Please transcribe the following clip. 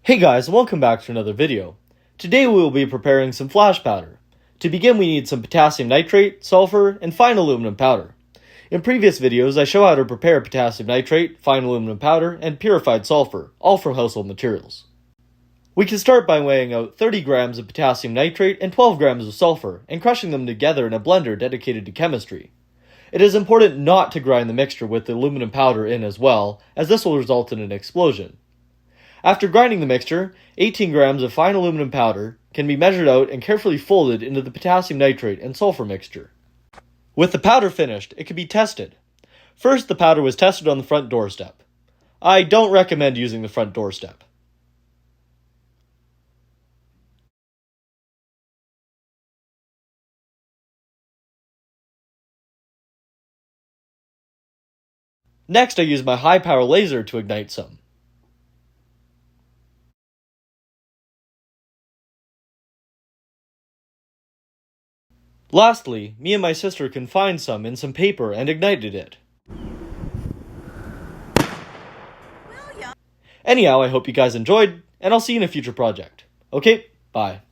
Hey guys, and welcome back to another video. Today we will be preparing some flash powder. To begin, we need some potassium nitrate, sulfur, and fine aluminum powder. In previous videos, I show how to prepare potassium nitrate, fine aluminum powder, and purified sulfur, all from household materials. We can start by weighing out 30 grams of potassium nitrate and 12 grams of sulfur, and crushing them together in a blender dedicated to chemistry. It is important not to grind the mixture with the aluminum powder in as well, as this will result in an explosion. After grinding the mixture, 18 grams of fine aluminum powder can be measured out and carefully folded into the potassium nitrate and sulfur mixture. With the powder finished, it can be tested. First, the powder was tested on the front doorstep. I don't recommend using the front doorstep. Next, I used my high-power laser to ignite some. Lastly, me and my sister confined some in some paper and ignited it. Anyhow, I hope you guys enjoyed, and I'll see you in a future project. Okay, bye.